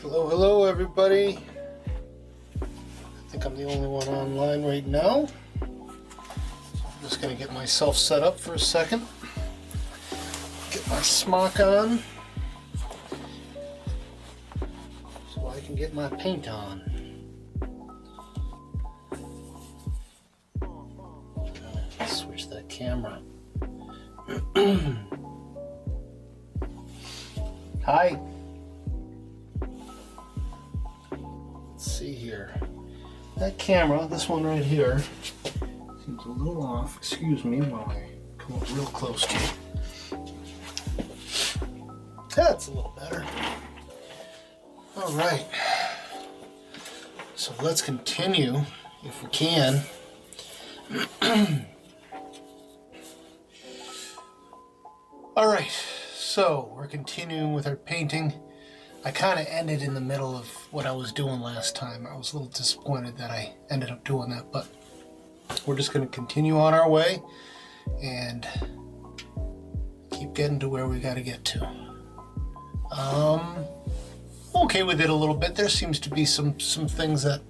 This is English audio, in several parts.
Hello, hello everybody. I think I'm the only one online right now. I'm just going to get myself set up for a second. Get my smock on so I can get my paint on. Let's switch that camera. Hi. Let's see here. That camera, this one right here, seems a little off. Excuse me while I come up real close to it. That's a little better. All right. So let's continue, if we can. All right. So we're continuing with our painting. I kind of ended in the middle of what I was doing last time. I was a little disappointed that I ended up doing that, but we're just going to continue on our way and keep getting to where we got to get to. Okay with it a little bit. There seems to be some things that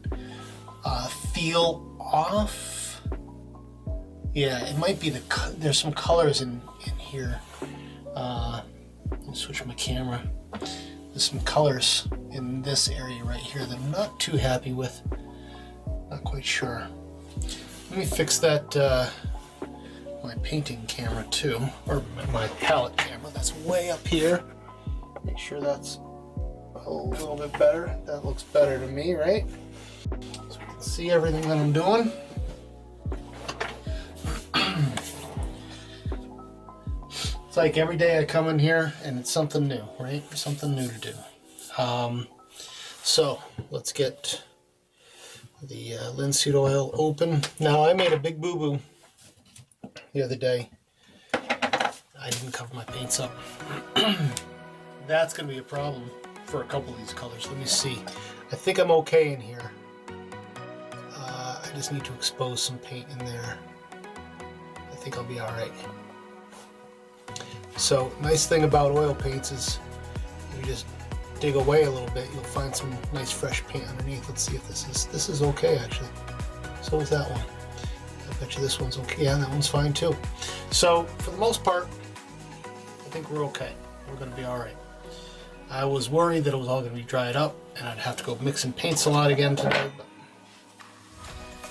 feel off. Yeah, it might be there's some colors in here. Let me switch my camera. There's some colors in this area right here that I'm not too happy with. Not quite sure. Let me fix that my painting camera too, or my palette camera that's way up here. Make sure that's a little bit better. That looks better to me, right? So we can see everything that I'm doing. It's like every day I come in here and it's something new, right? Something new to do. So let's get the linseed oil open. Now I made a big boo-boo the other day. I didn't cover my paints up. That's going to be a problem for a couple of these colors. Let me see. I think I'm okay in here. I just need to expose some paint in there. I think I'll be all right. So, nice thing about oil paints is you just dig away a little bit, you'll find some nice fresh paint underneath. Let's see if this is okay actually. So is that one. I bet you this one's okay. Yeah, that one's fine too. So, for the most part, I think we're okay. We're going to be all right. I was worried that it was all going to be dried up and I'd have to go mix and paints a lot again today, but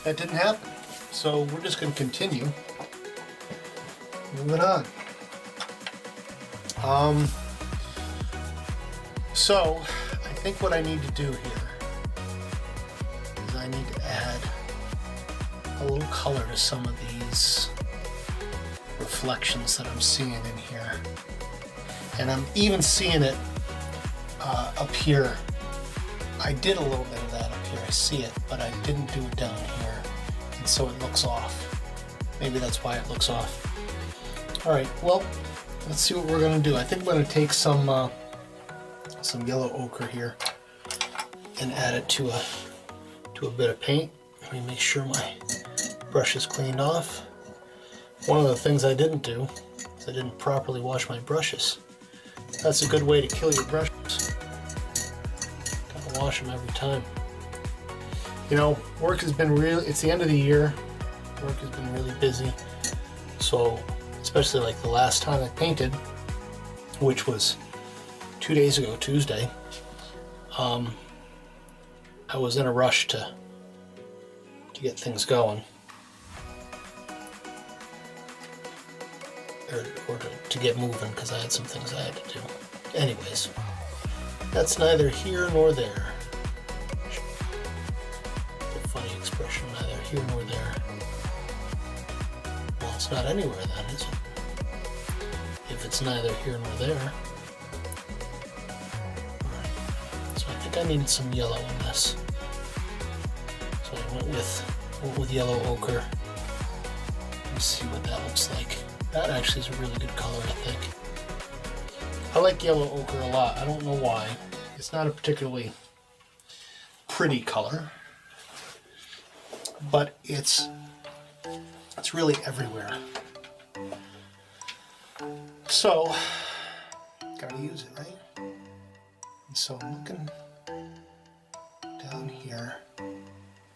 that didn't happen. So, we're just going to continue moving on. So I think what I need to do here is I need to add a little color to some of these reflections that I'm seeing in here. And I'm even seeing it up here. I did a little bit of that up here, I see it, but I didn't do it down here. And so it looks off. Maybe that's why it looks off. Alright, well, let's see what we're going to do. I think I'm going to take some yellow ochre here and add it to a bit of paint. Let me make sure my brush is cleaned off. One of the things I didn't do is I didn't properly wash my brushes. That's a good way to kill your brushes. Gotta wash them every time. You know, work has been it's the end of the year. Work has been really busy. So especially like the last time I painted, which was 2 days ago, Tuesday, I was in a rush to get things going, or to get moving, because I had some things I had to do. Anyways, that's neither here nor there. A funny expression, neither here nor there. Well, it's not anywhere then, is it? If it's neither here nor there. Alright, so I think I needed some yellow in this. So I went with yellow ochre. Let's see what that looks like. That actually is a really good color, I think. I like yellow ochre a lot. I don't know why. It's not a particularly pretty color, but it's really everywhere. So, gotta use it, right? And so I'm looking Down here,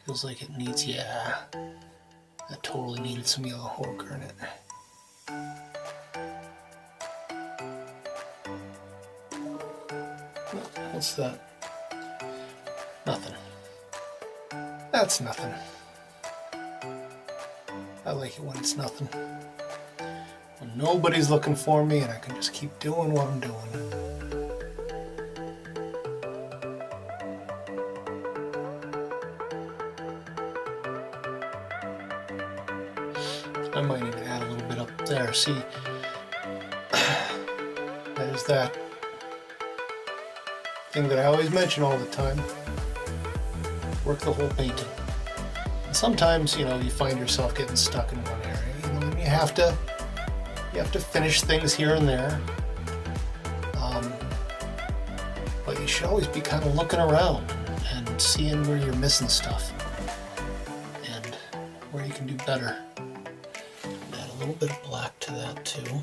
feels like it needs, yeah, that totally needed some yellow ochre in it. What's that? Nothing. That's nothing. I like it when it's nothing. When nobody's looking for me and I can just keep doing what I'm doing. I might even add a little bit up there. See, there's that thing that I always mention all the time. Work the whole painting. And sometimes, you know, you find yourself getting stuck in one area. You know, and you have to finish things here and there. But you should always be kind of looking around and seeing where you're missing stuff and where you can do better. Add a little bit of black to that too.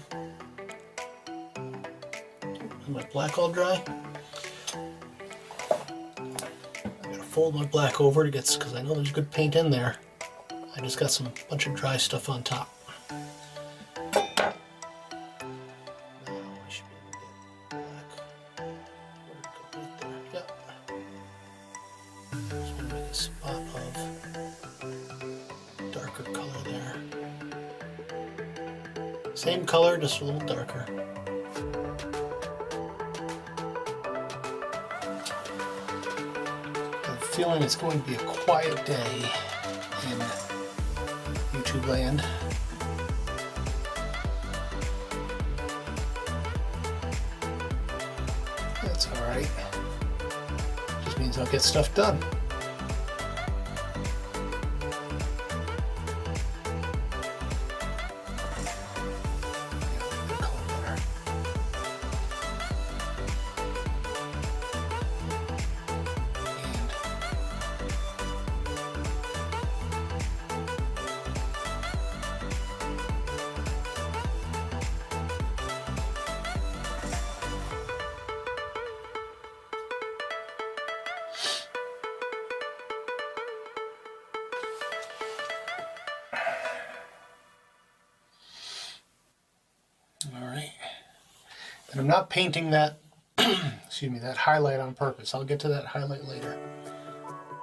Is my black all dry? Fold my black over to get, because I know there's good paint in there. I just got some bunch of dry stuff on top. Now I should be able to get black. Where'd it go? Right there. Yep. Just want to make a spot of darker color there. Same color, just a little darker. Feeling it's going to be a quiet day in YouTube land. That's alright. Just means I'll get stuff done. Alright, and I'm not painting that, excuse me, that highlight on purpose. I'll get to that highlight later.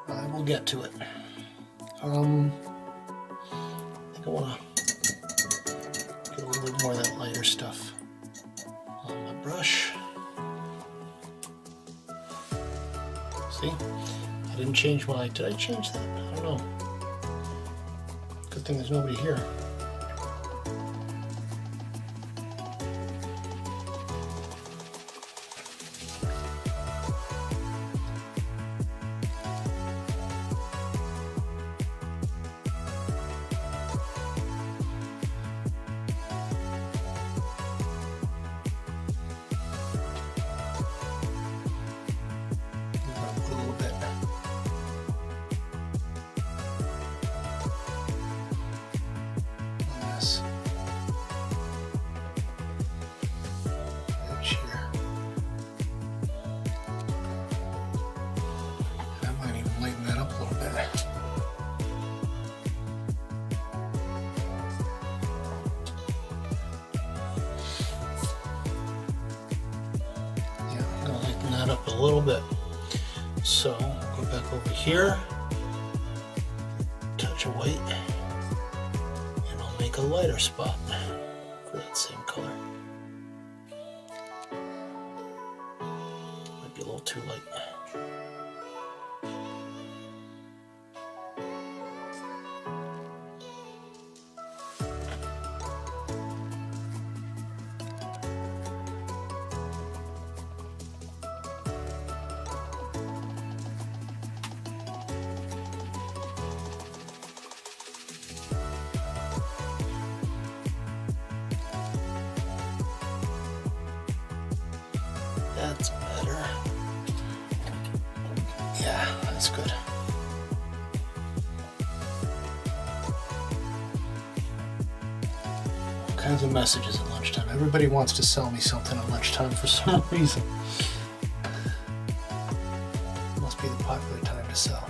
I will get to it. I think I want to get a little bit more of that lighter stuff on my brush. See, I didn't change my, did I change that? I don't know. Good thing there's nobody here. Up a little bit. So go back over here, touch of white, and I'll make a lighter spot for that same color. Might be a little too light. That's better. Yeah, that's good. All kinds of messages at lunchtime. Everybody wants to sell me something at lunchtime for some reason. must be the popular time to sell.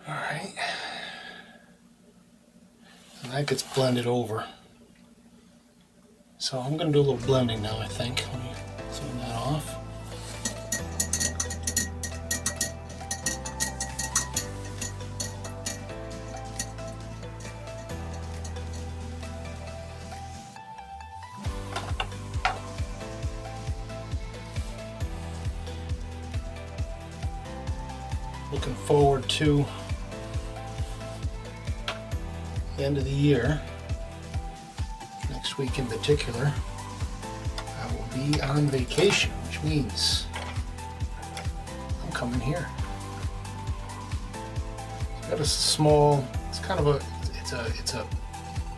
Alright, and that gets blended over. So I'm going to do a little blending now, I think. Let me clean that off. Looking forward to the end of the year. Next week in particular, I will be on vacation, which means I'm coming here. I've got a small, it's kind of a, it's a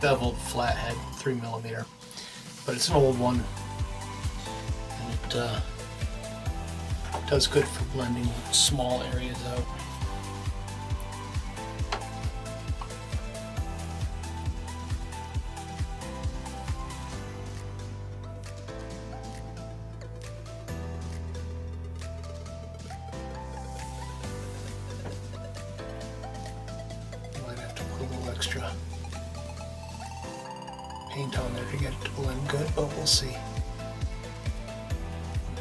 beveled flathead, 3mm, but it's an old one, and it does good for blending small areas out. Might have to put a little extra paint on there to get it to blend good, but we'll see.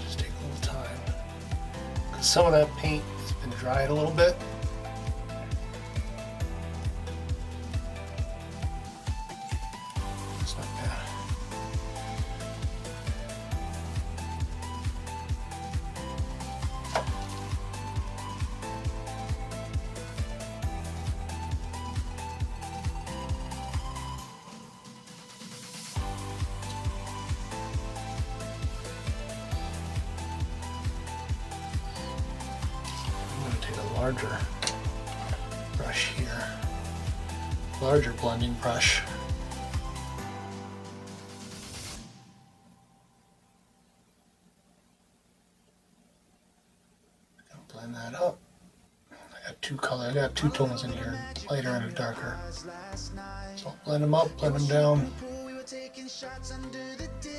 Just take a little time. Because some of that paint has been dried a little bit. It's not bad. Larger brush here, larger blending brush. Gonna blend that up. I got two colors, I got two tones in here, lighter and darker. So I'll blend them up, blend them down,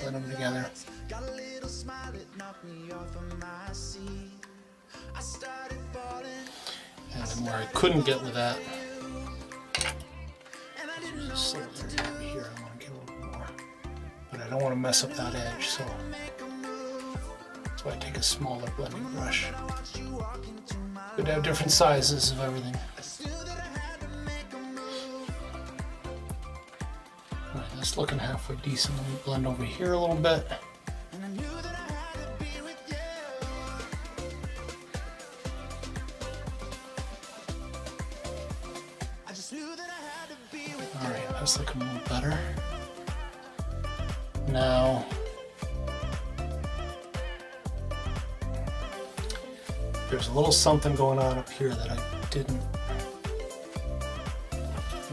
blend them together. And then where I couldn't get with that, there's a slight area over here I want to get a little bit more. But I don't want to mess up that edge, so that's why I take a smaller blending brush. Good to have different sizes of everything. Alright, that's looking halfway decent. Let me blend over here a little bit. Alright, that's looking a little better. Now, there's a little something going on up here that I don't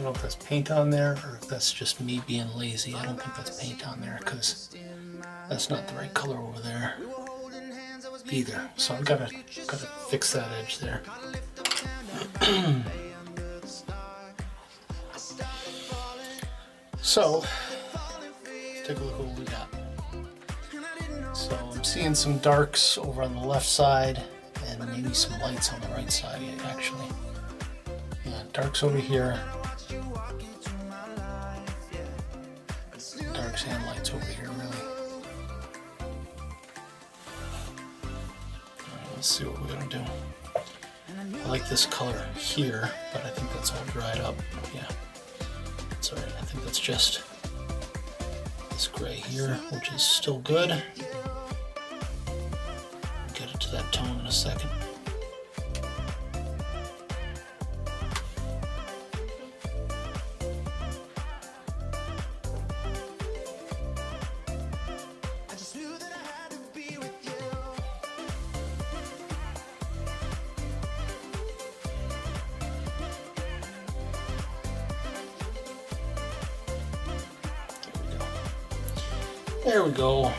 know if that's paint on there or if that's just me being lazy. I don't think that's paint on there because that's not the right color over there either. So I've gotta fix that edge there. So, let's take a look at what we got. So I'm seeing some darks over on the left side and maybe some lights on the right side actually. Yeah, darks over here. Darks and lights over here really. Alright, let's see what we're gonna do. I like this color here, but I think that's all dried up. Yeah. That's alright, I think that's just this gray here, which is still good. Get it to that tone in a second. There we go.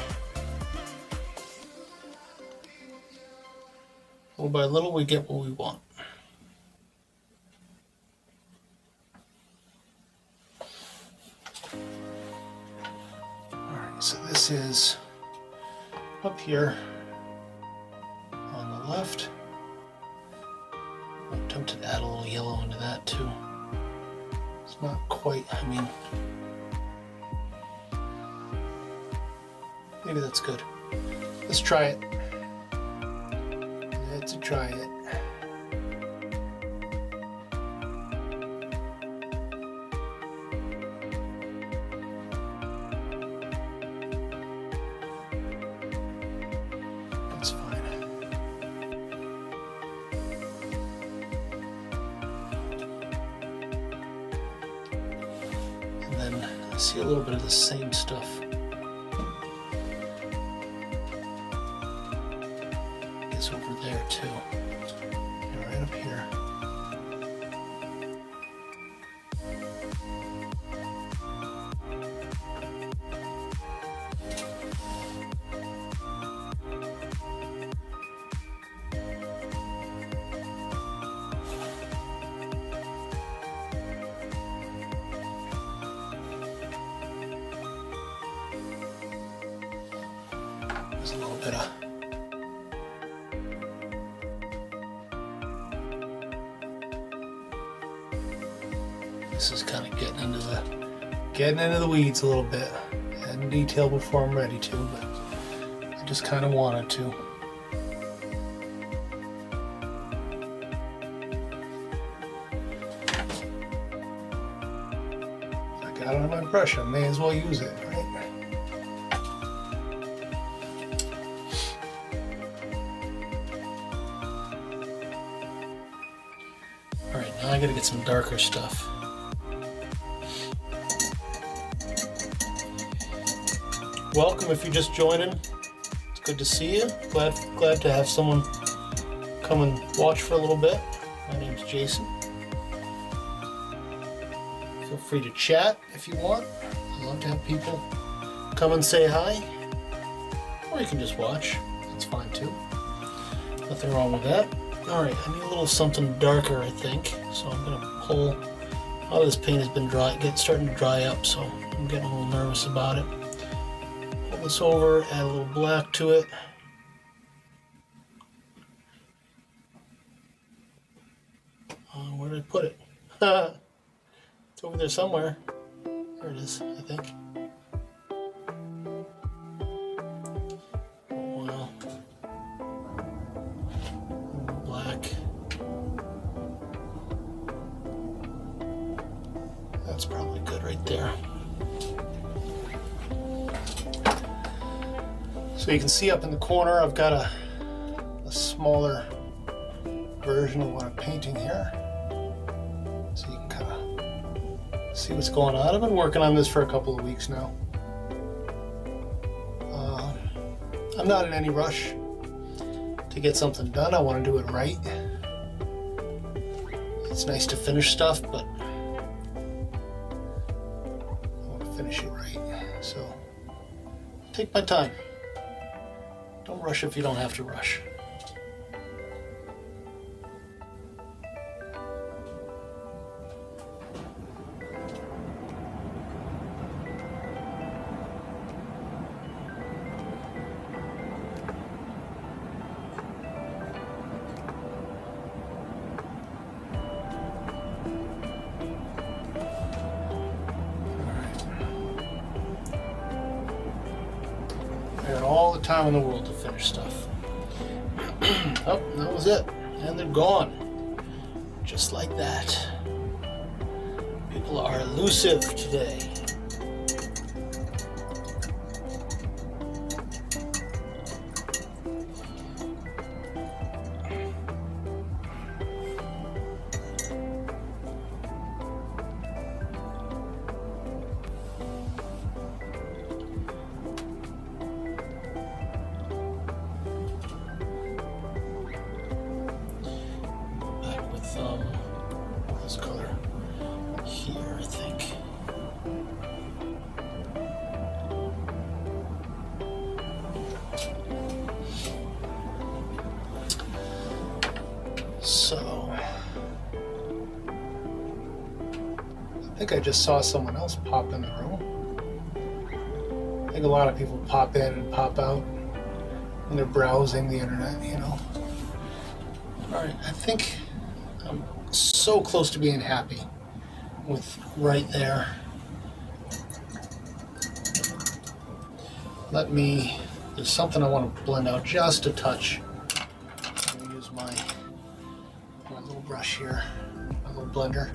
Little by little, we get what we want. Alright, so this is up here on the left. I'm tempted to add a little yellow into that too. It's not quite, I mean, maybe that's good. Let's try it. Let's try it. That's fine. And then I see a little bit of the same stuff. Over there too, and right up here. There's a little bit of this is kind of getting into the weeds a little bit. I hadn't detailed before I'm ready to, but I just kind of wanted to. If I got it on my brush, I may as well use it, right? All right, now I gotta get some darker stuff. Welcome if you're just joining. It's good to see you. Glad to have someone come and watch for a little bit. My name's Jason. Feel free to chat if you want. I love to have people come and say hi. Or you can just watch. That's fine too. Nothing wrong with that. Alright, I need a little something darker, I think. So I'm going to pull. All this paint has been starting to dry up, so I'm getting a little nervous about it. This over, add a little black to it. Where did I put it? It's over there somewhere. There it is, I think. Well, black. That's probably good right there. So you can see up in the corner I've got a smaller version of what I'm painting here. So you can kind of see what's going on. I've been working on this for a couple of weeks now. I'm not in any rush to get something done. I want to do it right. It's nice to finish stuff, but I want to finish it right. So take my time. Don't rush if you don't have to rush. I got all the time in the world to finish stuff. Oh, that was it. And they're gone. Just like that. People are elusive today. This color here, I think. think I just saw someone else pop in the room. I think a lot of people pop in and pop out when they're browsing the internet, you know. Alright, I think I'm so close to being happy with right there. There's something I want to blend out just a touch. I'm going to use my little brush here, my little blender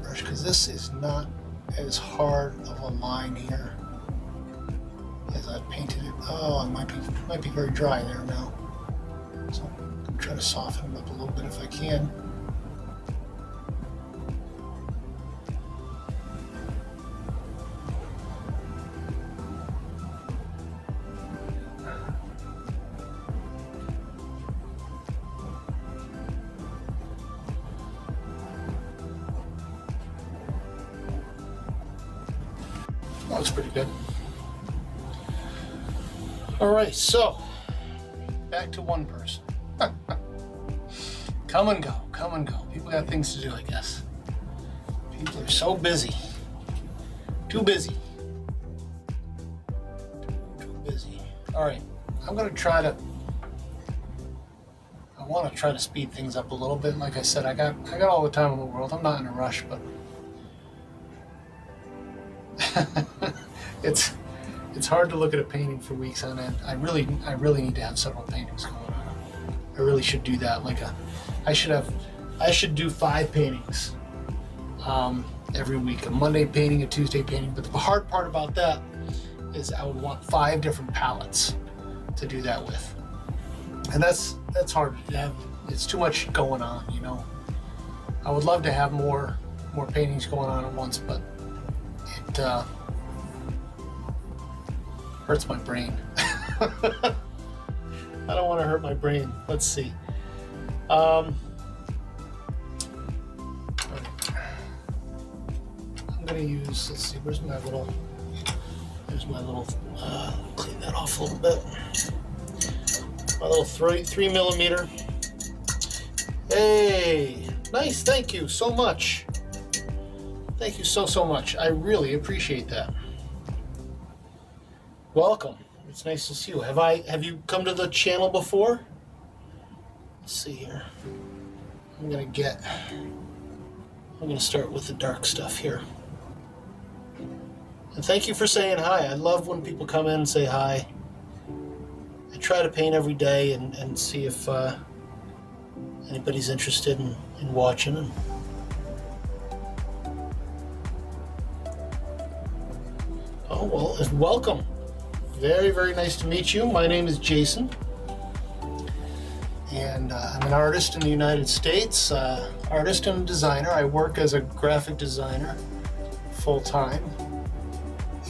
brush, because this is not as hard of a line here as I painted it. Oh, it might be very dry there now. So I'm going to try to soften it up a little bit if I can. That looks pretty good. All right, so back to one person. Come and go, come and go. People got things to do, I guess. People are so busy. Too busy. Too busy. All right, I want to try to speed things up a little bit. Like I said, I got all the time in the world. I'm not in a rush, but it's hard to look at a painting for weeks on end. I really need to have several paintings going on. I really should do that. I should do 5 paintings every week. A Monday painting, a Tuesday painting. But the hard part about that is I would want 5 different palettes to do that with, and that's hard to have. It's too much going on, you know. I would love to have more paintings going on at once, but it hurts my brain. I don't want to hurt my brain. Let's see. I'm gonna use, let's see, there's my little, clean that off a little bit. My little 3mm. Hey, nice, thank you so much. Thank you so much. I really appreciate that. Welcome. It's nice to see you. Have you come to the channel before? Let's see here. I'm gonna start with the dark stuff here. And thank you for saying hi. I love when people come in and say hi. I try to paint every day and see if anybody's interested in watching. Oh, well, welcome. Very, very nice to meet you. My name is Jason, and I'm an artist in the United States, artist and designer. I work as a graphic designer full-time,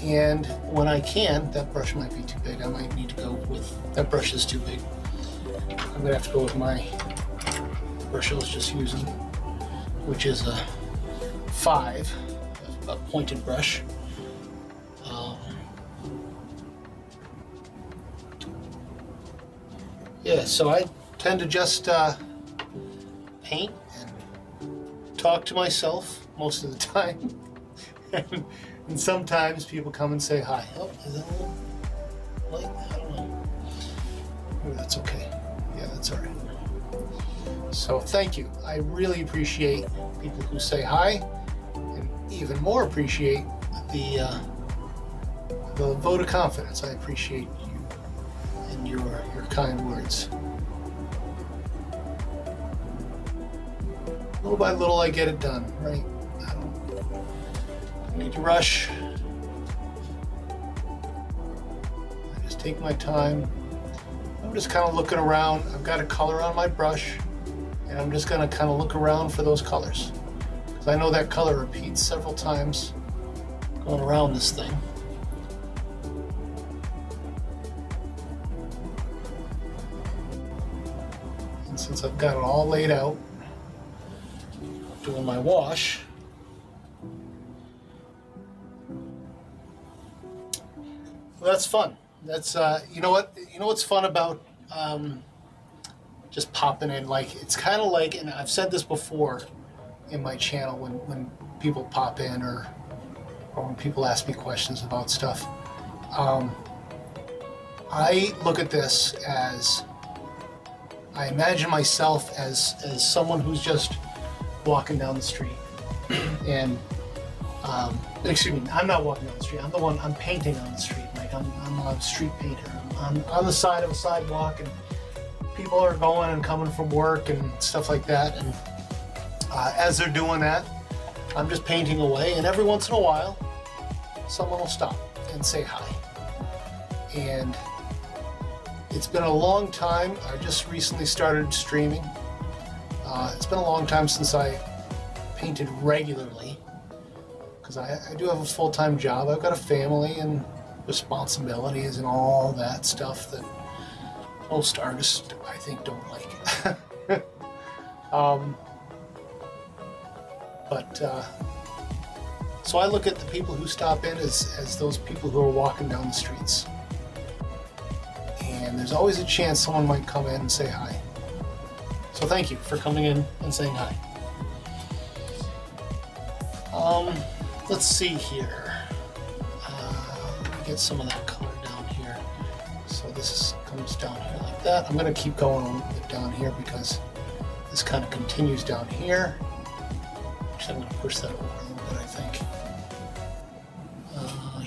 and when I can, that brush might be too big. I might need to go with, that brush is too big. I'm gonna have to go with my brush I was just using, which is a 5, a pointed brush. Yeah, so I tend to just paint and talk to myself most of the time. And sometimes people come and say hi. Oh, is that a little light? I don't know. Maybe that's okay. Yeah, that's all right. So thank you. I really appreciate people who say hi, and even more appreciate the vote of confidence. I appreciate you and your kind words. Little by little, I get it done, right? I don't need to rush. I just take my time. I'm just kind of looking around. I've got a color on my brush, and I'm just going to kind of look around for those colors, because I know that color repeats several times going around this thing. And since I've got it all laid out, doing my wash, well, that's fun. That's you know what's fun about just popping in, like, it's kind of like, and I've said this before, in my channel when people pop in or when people ask me questions about stuff. I look at this as, I imagine myself as someone who's just walking down the street. And excuse me, I'm not walking down the street. I'm painting on the street. Like I'm a street painter. I'm on the side of a sidewalk, and people are going and coming from work and stuff like that. And as they're doing that, I'm just painting away. And every once in a while, someone will stop and say hi. And it's been a long time. I just recently started streaming. It's been a long time since I painted regularly, because I do have a full-time job. I've got a family and responsibilities and all that stuff that most artists, I think, don't like. So I look at the people who stop in as those people who are walking down the streets. And there's always a chance someone might come in and say hi. So thank you for coming in and saying hi. Let's see here. Let me get some of that color down here. So this comes down here like that. I'm going to keep going a little bit down here because this kind of continues down here. Actually, I'm going to push that over a little bit, I think.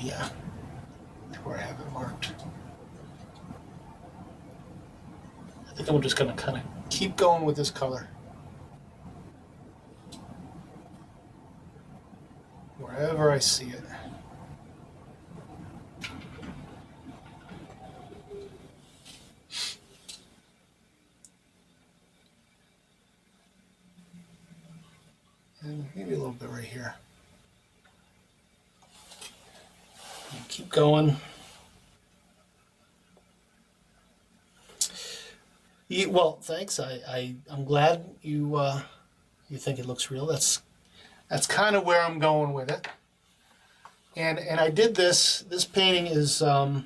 Yeah, that's where I have it marked. I think I'm just going to kind of keep going with this color. Wherever I see it. And maybe a little bit right here. And keep going. Well, thanks. I'm glad you think it looks real. That's kind of where I'm going with it. And I did this. This painting is, I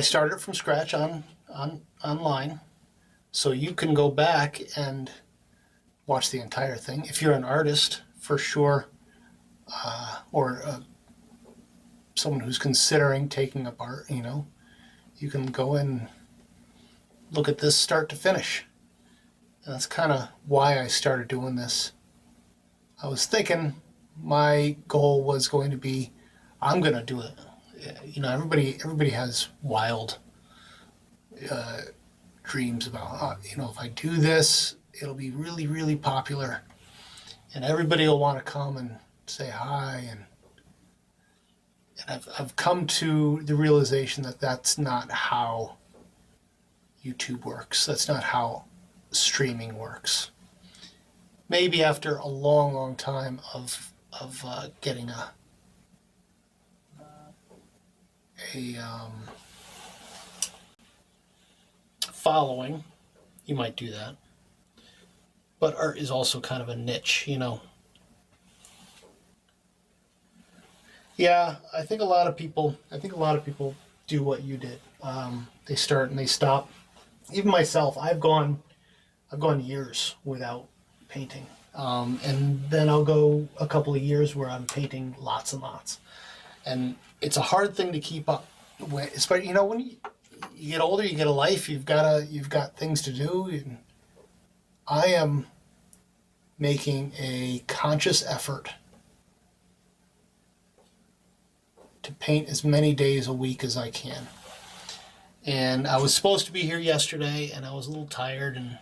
started it from scratch online, so you can go back and watch the entire thing if you're an artist, for sure, or someone who's considering taking up art. You can go and look at this start to finish. And that's kind of why I started doing this. I was thinking my goal was going to be, I'm going to do it. Everybody has wild dreams about, if I do this, it'll be really, really popular. And everybody will want to come and say hi. And I've come to the realization that that's not how YouTube works. That's not how streaming works. Maybe after a long, long time of getting a following, you might do that. But art is also kind of a niche, Yeah, I think a lot of people do what you did. They start and they stop. Even myself, I've gone years without painting, and then I'll go a couple of years where I'm painting lots and lots, and it's a hard thing to keep up. Especially, when you get older, you get a life. You've got things to do. And I am making a conscious effort to paint as many days a week as I can. And I was supposed to be here yesterday, and I was a little tired. And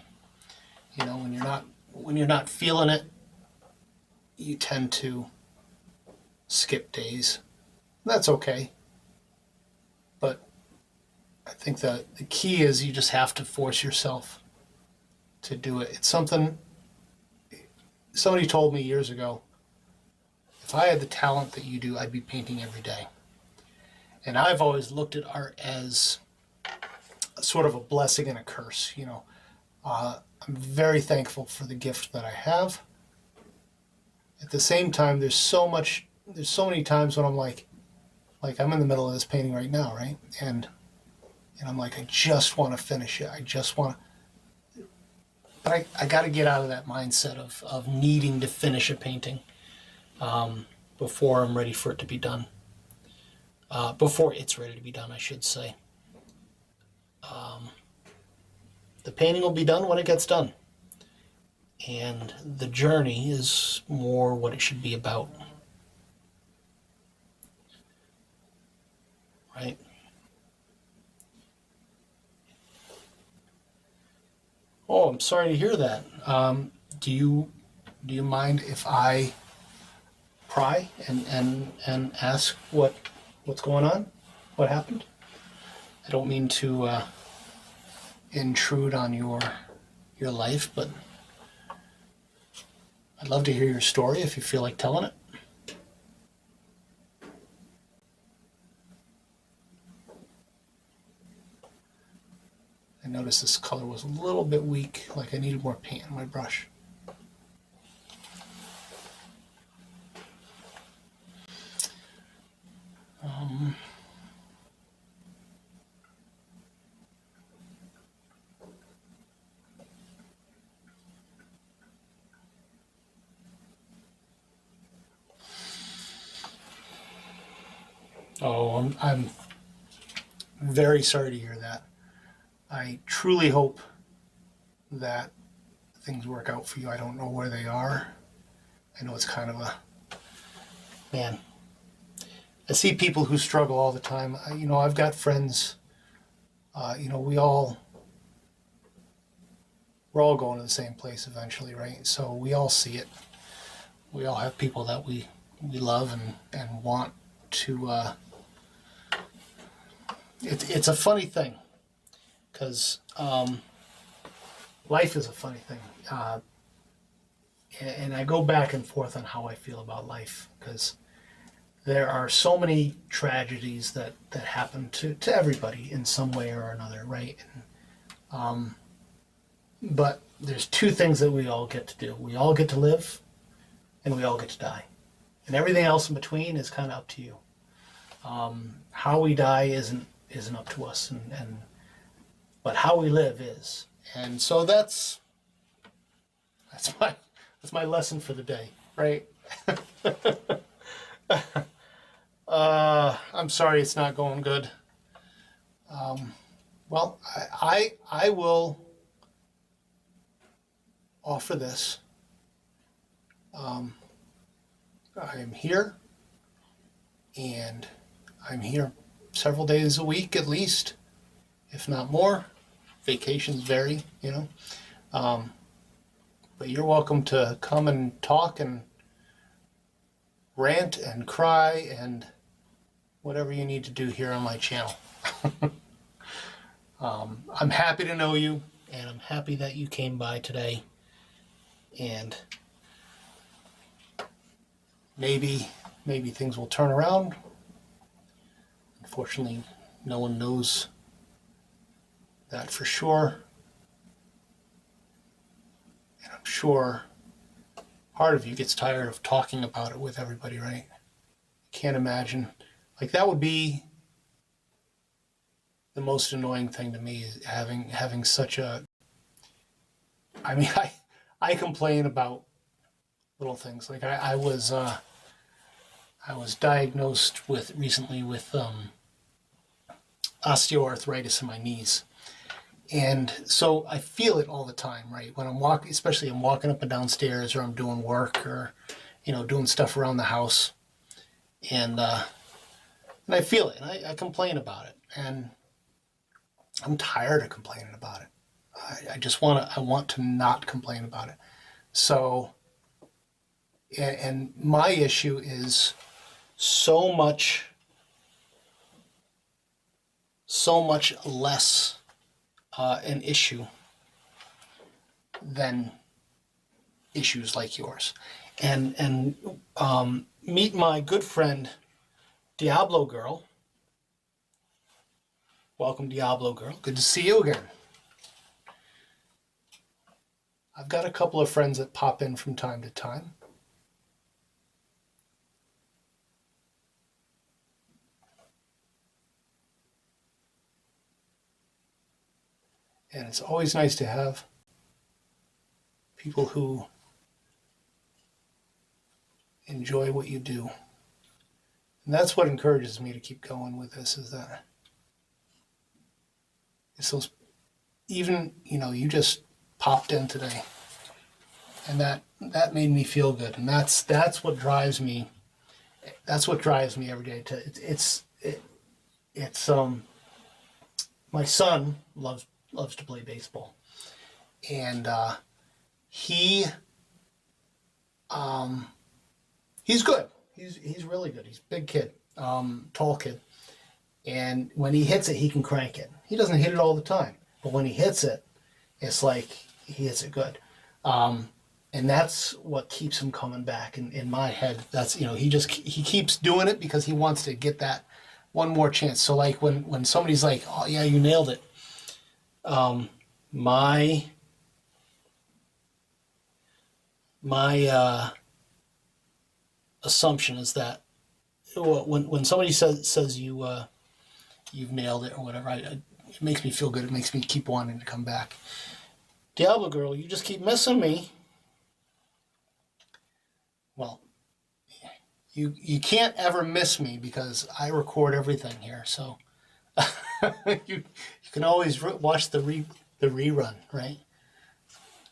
when you're not feeling it, you tend to skip days. That's okay. But I think that the key is you just have to force yourself to do it. It's something somebody told me years ago. If I had the talent that you do, I'd be painting every day. And I've always looked at art as sort of a blessing and a curse. I'm very thankful for the gift that I have. At the same time, there's so many times when I'm like I'm in the middle of this painting right now, right? And I'm like, I just want to finish it. I just want to. but I got to get out of that mindset of needing to finish a painting before I'm ready for it to be done. Before it's ready to be done, I should say. The painting will be done when it gets done. And the journey is more what it should be about. Right? Oh, I'm sorry to hear that. Do you mind if I pry and ask what's going on? What happened? I don't mean to intrude on your life, but I'd love to hear your story if you feel like telling it. I noticed this color was a little bit weak, like I needed more paint on my brush. Oh, I'm very sorry to hear that. I truly hope that things work out for you. I don't know where they are. I know it's kind of a, man, I see people who struggle all the time. I've got friends, we're all going to the same place eventually, right? So we all see it. We all have people that we love and want to, it's a funny thing, because life is a funny thing. And I go back and forth on how I feel about life, because there are so many tragedies that happen to everybody in some way or another, right? But there's two things that we all get to do. We all get to live, and we all get to die. And everything else in between is kind of up to you. How we die isn't up to us, but how we live is. And so that's my lesson for the day, right? I'm sorry it's not going good. Well, I will offer this. I am here, and I'm here several days a week at least, if not more. Vacations vary, but you're welcome to come and talk and rant and cry and whatever you need to do here on my channel. I'm happy to know you, and I'm happy that you came by today, and maybe things will turn around. Unfortunately, no one knows that for sure. And I'm sure part of you gets tired of talking about it with everybody, right? Can't imagine. Like, that would be the most annoying thing to me, is having such a, I complain about little things. Like I was diagnosed recently with osteoarthritis in my knees. And so I feel it all the time, right? When I'm walking, especially I'm walking up and down stairs, or I'm doing work, or, doing stuff around the house. And I feel it, and I complain about it. And I'm tired of complaining about it. I want to not complain about it. So, and my issue is so much less an issue than issues like yours. And meet my good friend Diablo Girl. Welcome, Diablo Girl. Good to see you again. I've got a couple of friends that pop in from time to time. And it's always nice to have people who enjoy what you do. And that's what encourages me to keep going with this, is that it's those, even, you just popped in today, and that made me feel good. And that's what drives me. That's what drives me every day. It's my son loves to play baseball, and he's good. He's really good. He's a big kid, tall kid, and when he hits it, he can crank it. He doesn't hit it all the time, but when he hits it, it's like he hits it good. And that's what keeps him coming back in my head. That's, he keeps doing it because he wants to get that one more chance. So like when somebody's like, oh yeah, you nailed it. My assumption is that when somebody says you've nailed it or whatever, it makes me feel good. It makes me keep wanting to come back. Diablo girl, you just keep missing me. Well, you can't ever miss me because I record everything here. So you can always watch the rerun, right?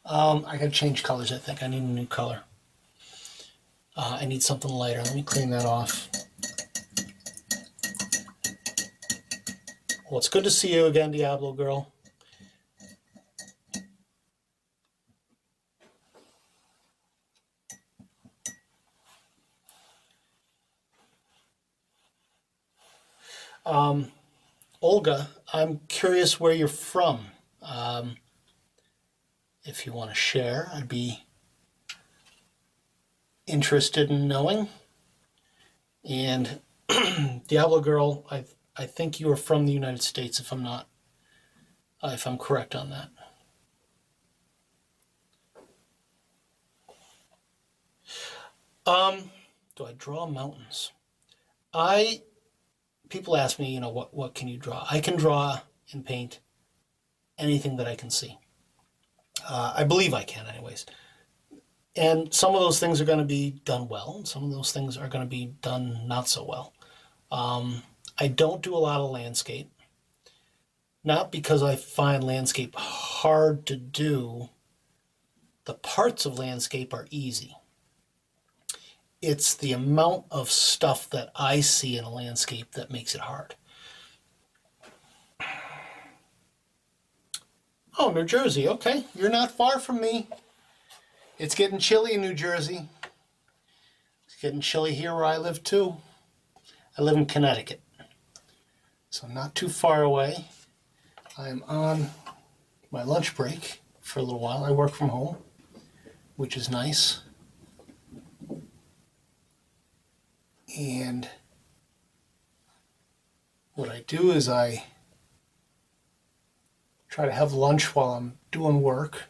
I gotta change colors. I think I need a new color. I need something lighter. Let me clean that off. Well, it's good to see you again, Diablo girl. Olga, I'm curious where you're from. If you want to share, I'd be interested in knowing. And Diablo girl, I think you are from the United States, if I'm correct on that. Do I draw mountains? People ask me, what can you draw? I can draw and paint anything that I can see. I believe I can, anyways. And some of those things are going to be done well, and some of those things are going to be done not so well. I don't do a lot of landscape, not because I find landscape hard to do. The parts of landscape are easy. It's the amount of stuff that I see in a landscape that makes it hard. Oh, New Jersey, okay. You're not far from me. It's getting chilly in New Jersey. It's getting chilly here where I live too. I live in Connecticut, so not too far away. I'm on my lunch break for a little while. I work from home, which is nice. And what I do is I try to have lunch while I'm doing work.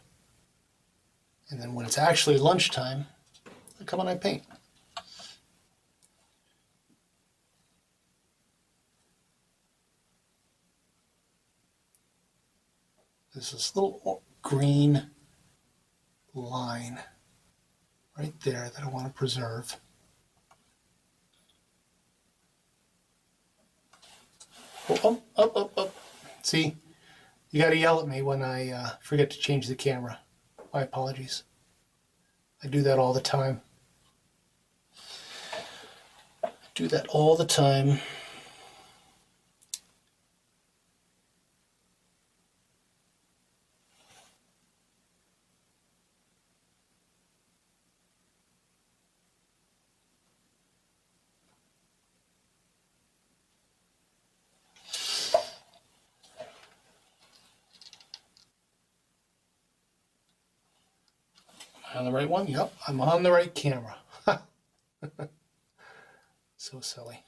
And then when it's actually lunchtime, I come and I paint. There's this little green line right there that I want to preserve. Oh, up. See, you got to yell at me when I forget to change the camera. My apologies. I do that all the time. On the right one? Yep, I'm on the right camera. So silly.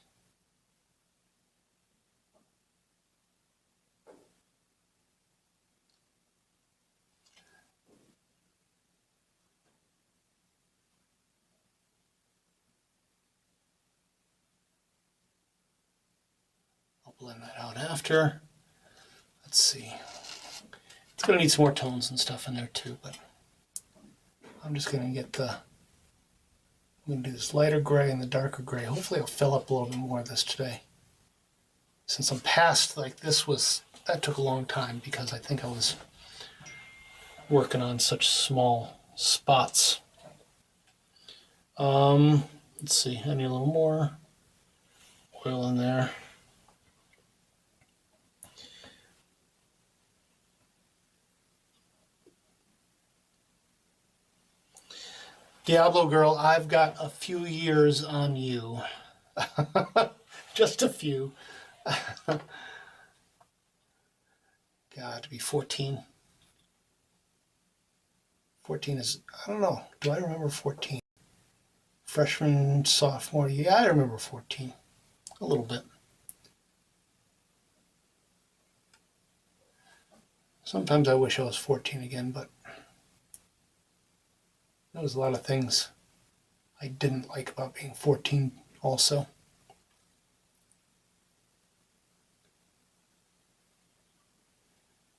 I'll blend that out after. Let's see. It's going to need some more tones and stuff in there too, but I'm just going to get the, I'm going to do this lighter gray and the darker gray. Hopefully I'll fill up a little bit more of this today. Since I'm past, like that took a long time because I think I was working on such small spots. Let's see, I need a little more oil in there. Diablo girl, I've got a few years on you. Just a few. God, to be 14. 14 is, I don't know. Do I remember 14? Freshman, sophomore. Yeah, I remember 14. A little bit. Sometimes I wish I was 14 again, but there was a lot of things I didn't like about being 14 also.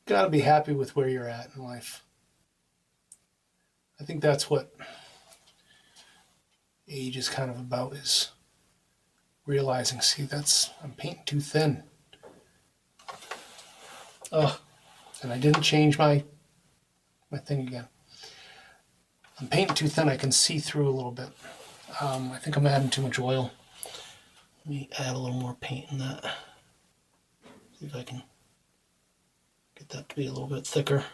Gotta be happy with where you're at in life. I think that's what age is kind of about, is realizing, see, I'm painting too thin. Oh, and I didn't change my thing again. I'm painting too thin, I can see through a little bit. I think I'm adding too much oil. Let me add a little more paint in that. See if I can get that to be a little bit thicker.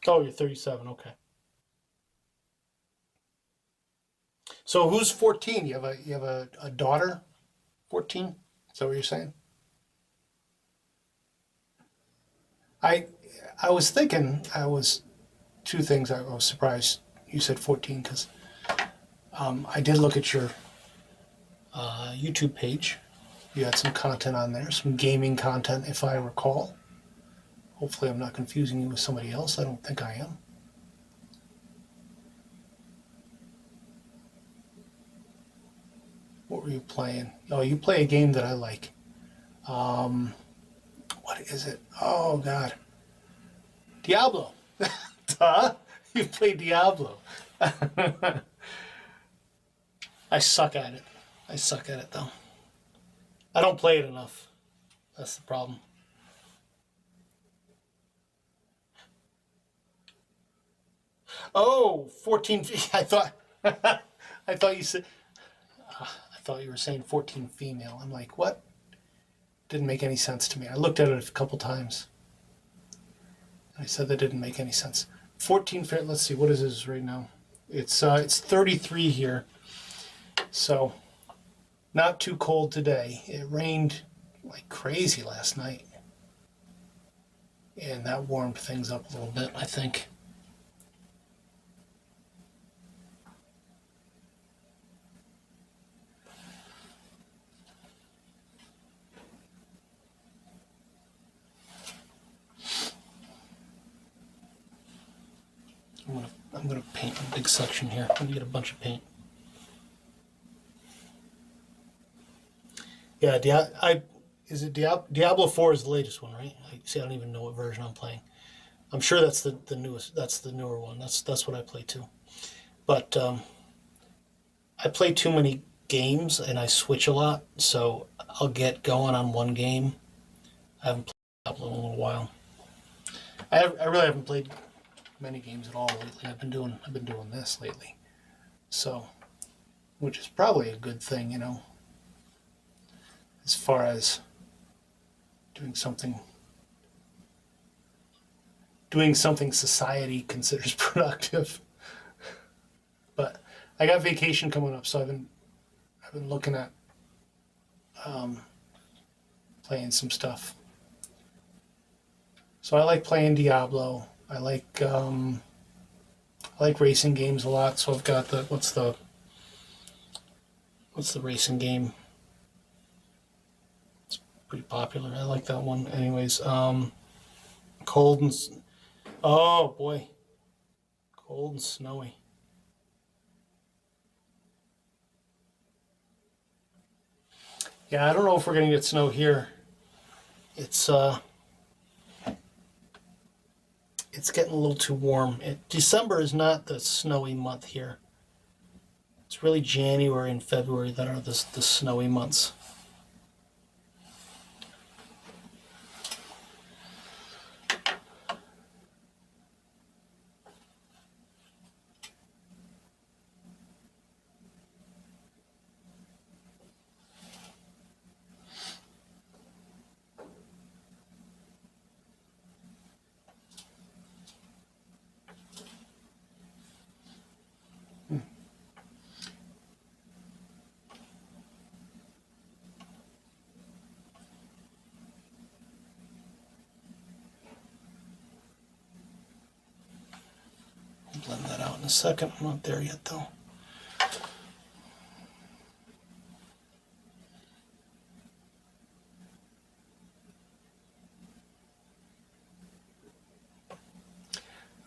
Oh, you're 37, okay. So who's 14? You have a daughter? 14? Is that what you're saying? I was thinking, two things. I was surprised you said 14 because I did look at your YouTube page. You had some content on there, some gaming content if I recall. Hopefully I'm not confusing you with somebody else. I don't think I am. What were you playing? Oh, you play a game that I like. What is it? Oh, God. Diablo. Duh. You play Diablo. I suck at it. I suck at it, though. I don't play it enough. That's the problem. Oh, 14. I thought I thought you said I thought you were saying 14 female. I'm like, what? Didn't make any sense to me. I looked at it a couple times. I said that didn't make any sense. 14 fair. Let's see, what is this right now? It's 33 here. So not too cold today. It rained like crazy last night. And that warmed things up a little bit, I think. I'm gonna paint a big section here. I'm gonna get a bunch of paint. Yeah, Diablo 4 is the latest one, right? I don't even know what version I'm playing. I'm sure that's the newest. That's the newer one. That's what I play too. But I play too many games and I switch a lot, so I'll get going on one game. I haven't played Diablo in a little while. I really haven't played many games at all lately. I've been doing this lately, so, which is probably a good thing, you know, as far as doing something society considers productive. But I got vacation coming up, so I've been looking at playing some stuff. So I like playing Diablo. I like racing games a lot. So I've got what's the racing game? It's pretty popular. I like that one. Anyways, cold and oh boy, cold and snowy. Yeah, I don't know if we're gonna get snow here. It's it's getting a little too warm. December is not the snowy month here. It's really January and February that are the snowy months. I'll blend that out in a second. I'm not there yet though.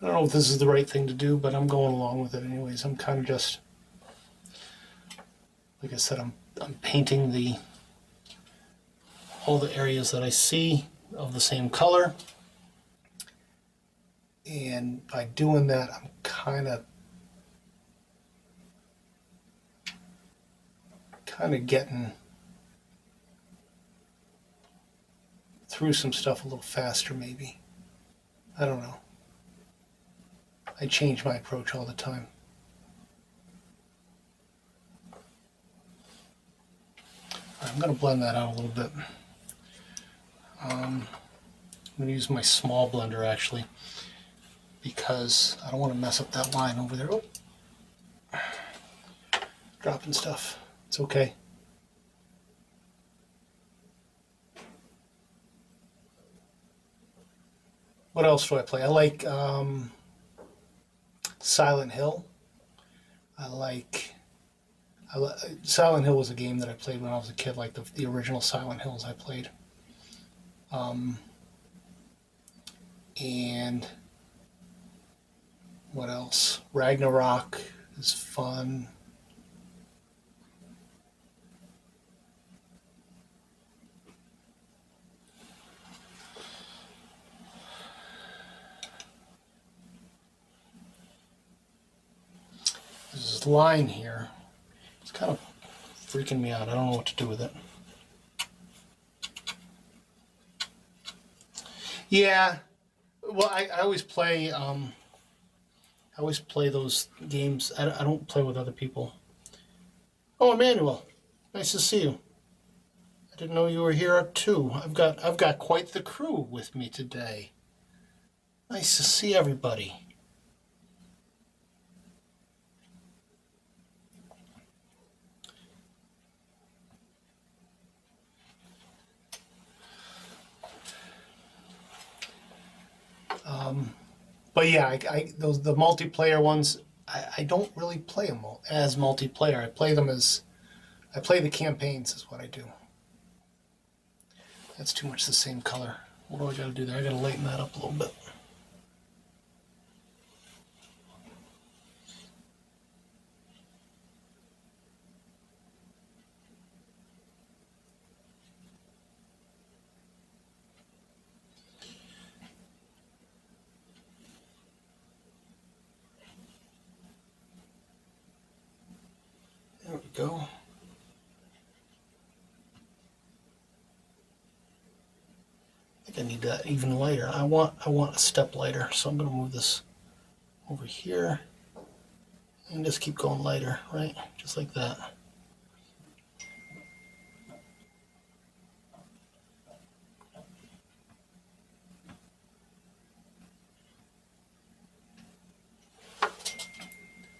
I don't know if this is the right thing to do, but I'm going along with it anyways. I'm kind of just, like I said, I'm painting all the areas that I see of the same color. And by doing that, I'm kind of getting through some stuff a little faster maybe. I don't know. I change my approach all the time. I'm going to blend that out a little bit. I'm going to use my small blender actually, because I don't want to mess up that line over there. Oh, dropping stuff. It's okay. What else do I play? I like Silent Hill. Silent Hill was a game that I played when I was a kid, like the original Silent Hills I played. And what else? Ragnarok is fun. There's this line here. It's kind of freaking me out. I don't know what to do with it. Yeah. Well, I always play. I always play those games. I don't play with other people. Oh, Emmanuel, nice to see you. I didn't know you were here too. I've got quite the crew with me today. Nice to see everybody. But yeah, the multiplayer ones, I don't really play them as multiplayer. I play the campaigns is what I do. That's too much the same color. What do I got to do there? I got to lighten that up a little bit. There we go. I think I need that even lighter. I want a step lighter, so I'm going to move this over here and just keep going lighter, right? Just like that.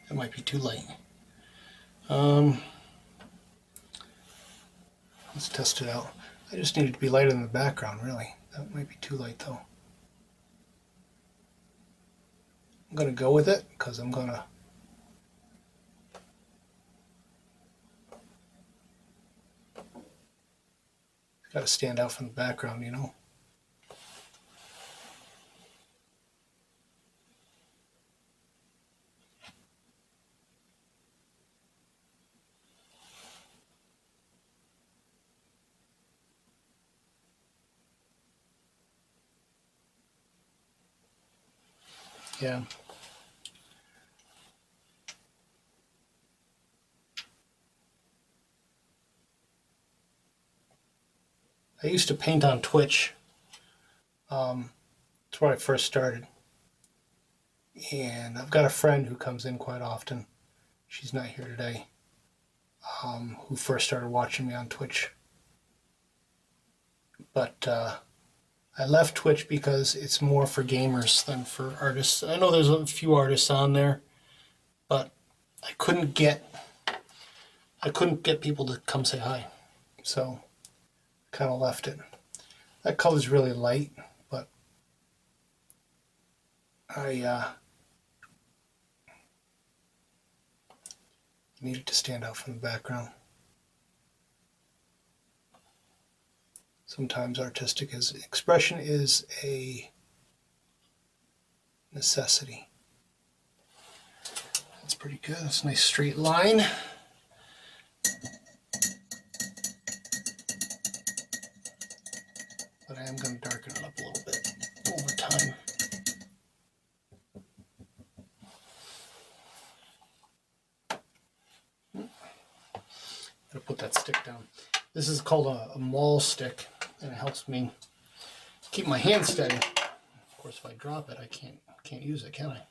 That might be too light. Let's test it out. I just need it to be lighter in the background, really. That might be too light, though. I'm going to go with it, because I'm going to... It's got to stand out from the background, you know? Yeah. I used to paint on Twitch. That's where I first started. And I've got a friend who comes in quite often. She's not here today. Who first started watching me on Twitch. But I left Twitch because it's more for gamers than for artists. I know there's a few artists on there, but I couldn't get people to come say hi. So kind of left it. That color's really light, but I need it to stand out from the background. Sometimes artistic expression is a necessity. That's pretty good. That's a nice straight line. But I am going to darken it up a little bit over time. Gotta put that stick down. This is called a maul stick, and it helps me keep my hand steady. Of course, if I drop it, I can't use it, can I?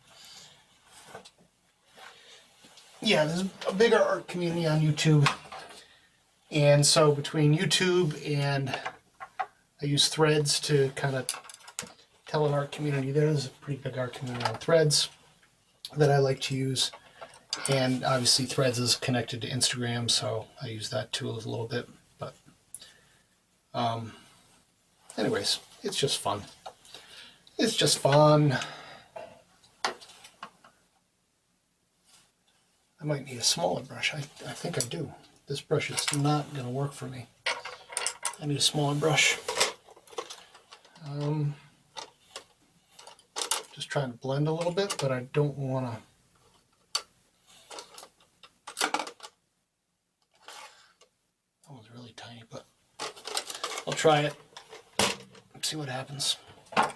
Yeah, there's a bigger art community on YouTube, and so between YouTube and I use Threads to kind of tell an art community. There's a pretty big art community on Threads that I like to use. And obviously Threads is connected to Instagram, so I use that too a little bit. But anyways, it's just fun. It's just fun. I might need a smaller brush. I think I do. This brush is not going to work for me. I need a smaller brush. Just trying to blend a little bit, but I don't want to. That one's really tiny, but I'll try it. See what happens. I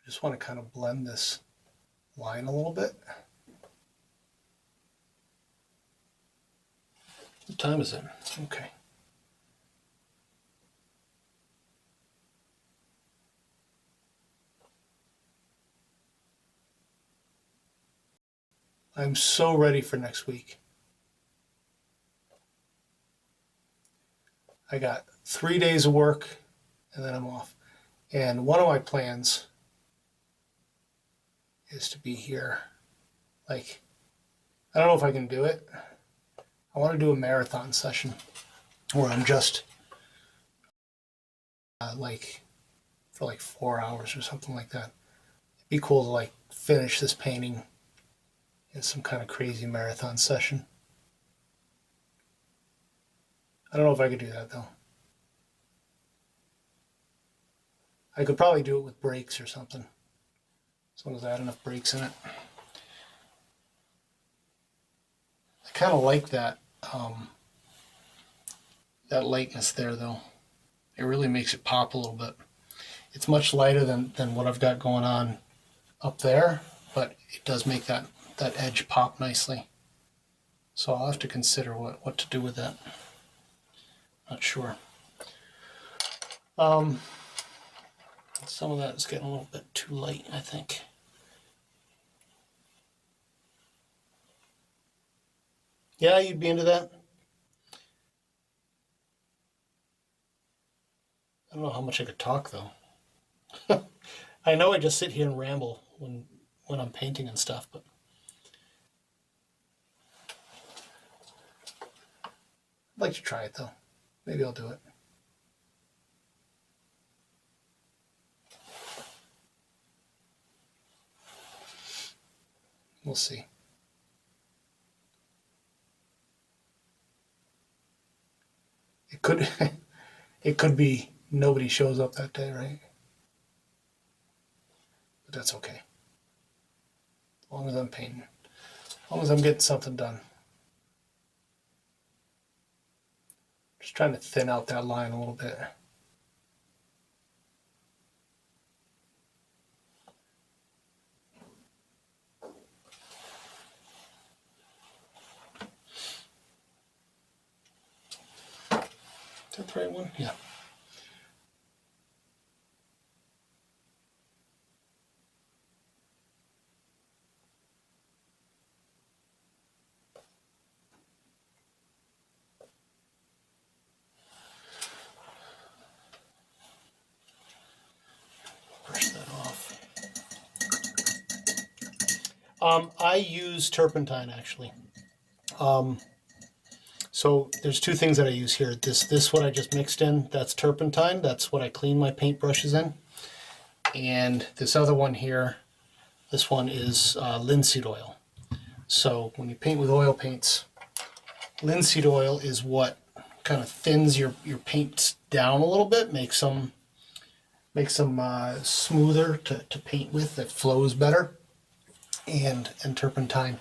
just want to kind of blend this line a little bit. What time is it? Okay. I'm so ready for next week. I got 3 days of work and then I'm off. And one of my plans is to be here. Like, I don't know if I can do it. I want to do a marathon session where I'm just for like 4 hours or something like that. It'd be cool to like finish this painting in some kind of crazy marathon session. I don't know if I could do that though. I could probably do it with breaks or something, as long as I had enough breaks in it. I kind of like that that lightness there though. It really makes it pop a little bit. It's much lighter than what I've got going on up there, but it does make that edge pop nicely. So I'll have to consider what to do with that. Not sure. Some of that is getting a little bit too light, I think. Yeah, you'd be into that? I don't know how much I could talk though. I know I just sit here and ramble when I'm painting and stuff, but I'd like to try it though. Maybe I'll do it. We'll see. It could it could be nobody shows up that day, right? But that's okay. As long as I'm painting. As long as I'm getting something done. Just trying to thin out that line a little bit. Is that the right one? Yeah. Brush that off. I use turpentine actually. So there's two things that I use here. This what I just mixed in, that's turpentine. That's what I clean my paintbrushes in. And this other one here, this one is linseed oil. So when you paint with oil paints, linseed oil is what kind of thins your paints down a little bit, makes them smoother to paint with, that flows better. And turpentine.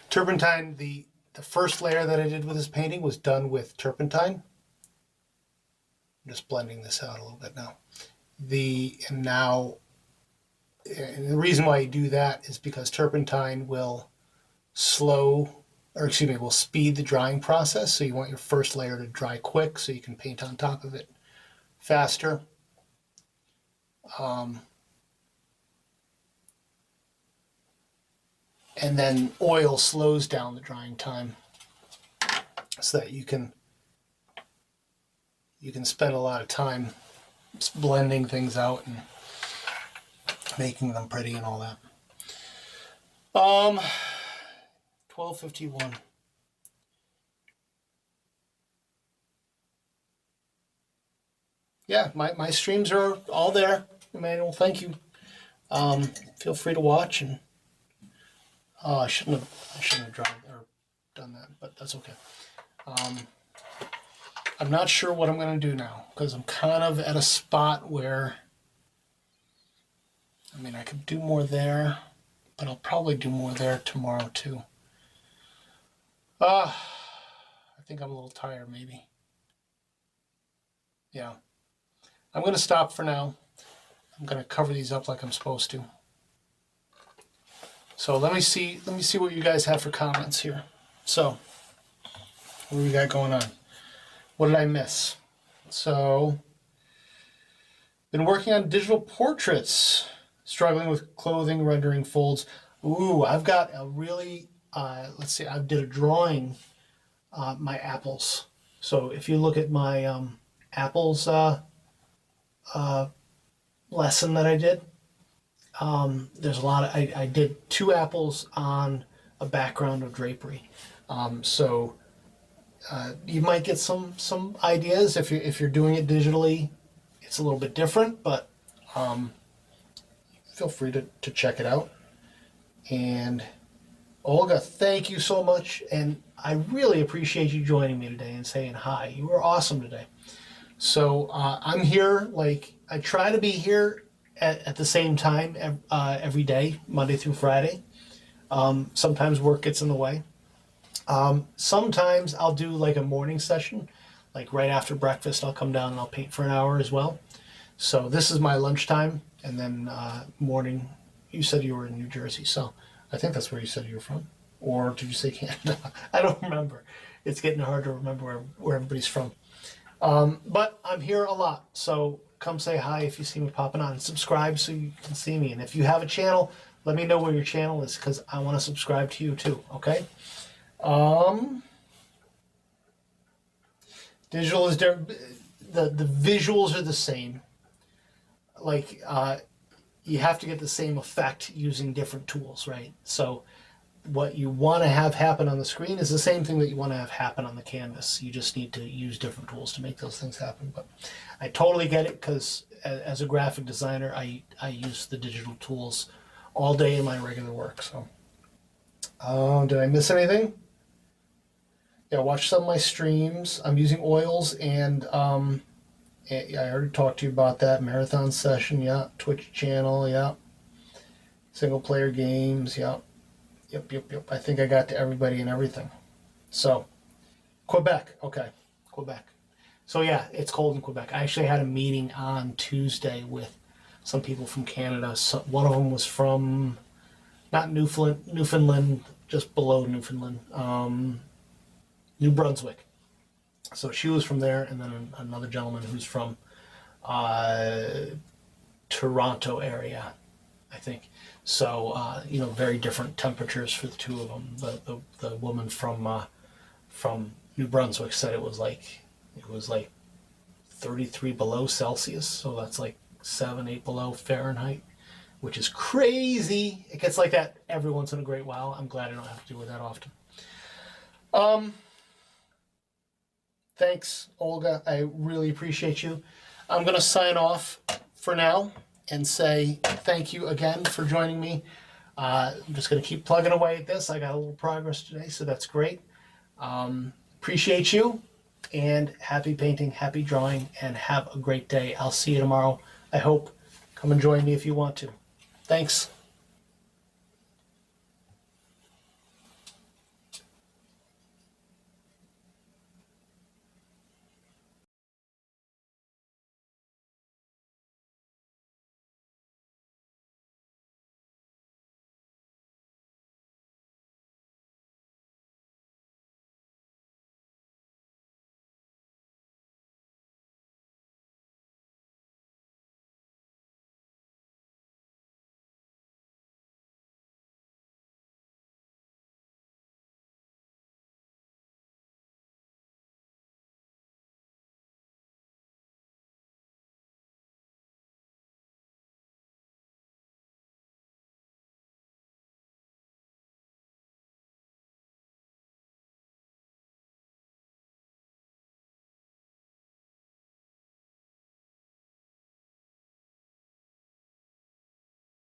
Turpentine, the first layer that I did with this painting was done with turpentine. I'm just blending this out a little bit now. And the reason why you do that is because turpentine will will speed the drying process. So you want your first layer to dry quick so you can paint on top of it faster. And then oil slows down the drying time so that you can spend a lot of time blending things out and making them pretty and all that. 12:51. Yeah, my streams are all there, Emmanuel. Thank you. Feel free to watch. And I shouldn't have done that, but that's okay. I'm not sure what I'm going to do now because I'm kind of at a spot where, I mean, I could do more there, but I'll probably do more there tomorrow too. I think I'm a little tired, maybe. Yeah. I'm going to stop for now. I'm going to cover these up like I'm supposed to. So let me see what you guys have for comments here. So, what do we got going on? What did I miss? So, been working on digital portraits, struggling with clothing, rendering folds. Ooh, I've got a really, let's see, I did a drawing, my apples. So if you look at my apples lesson that I did, there's a lot of, I did 2 apples on a background of drapery. So you might get some ideas if you're doing it digitally. It's a little bit different, but feel free to check it out. And Olga, thank you so much, and I really appreciate you joining me today and saying hi. You were awesome today. So I'm here, like, I try to be here at the same time every day, Monday through Friday. Sometimes work gets in the way. Sometimes I'll do like a morning session, like right after breakfast I'll come down and I'll paint for an hour as well. So this is my lunchtime, and then morning. You said you were in New Jersey, so I think that's where you said you were from. Or did you say Canada? I don't remember. It's getting hard to remember where everybody's from. But I'm here a lot, so come say hi if you see me popping on. Subscribe so you can see me. And if you have a channel, let me know where your channel is, because I want to subscribe to you too, okay? Digital is there. The visuals are the same. Like, you have to get the same effect using different tools, right? So what you want to have happen on the screen is the same thing that you want to have happen on the canvas. You just need to use different tools to make those things happen. But I totally get it, because as a graphic designer, I use the digital tools all day in my regular work. So, did I miss anything? Yeah, watch some of my streams. I'm using oils, and I already talked to you about that. Marathon session, yeah. Twitch channel, yeah. Single player games, yeah. Yep. I think I got to everybody and everything. So, Quebec, okay. Quebec. So yeah, it's cold in Quebec. I actually had a meeting on Tuesday with some people from Canada. So one of them was from not Newfoundland, just below Newfoundland, New Brunswick. So she was from there, and then another gentleman who's from uh, Toronto area, I think. So very different temperatures for the two of them. The woman from New Brunswick said it was like 33 below Celsius, so that's like 7, 8 below Fahrenheit, which is crazy. It gets like that every once in a great while. I'm glad I don't have to deal with that often. Thanks, Olga. I really appreciate you. I'm going to sign off for now and say thank you again for joining me. I'm just going to keep plugging away at this. I got a little progress today, so that's great. Appreciate you, and happy painting, happy drawing, and have a great day. I'll see you tomorrow. I hope. Come and join me if you want to. Thanks.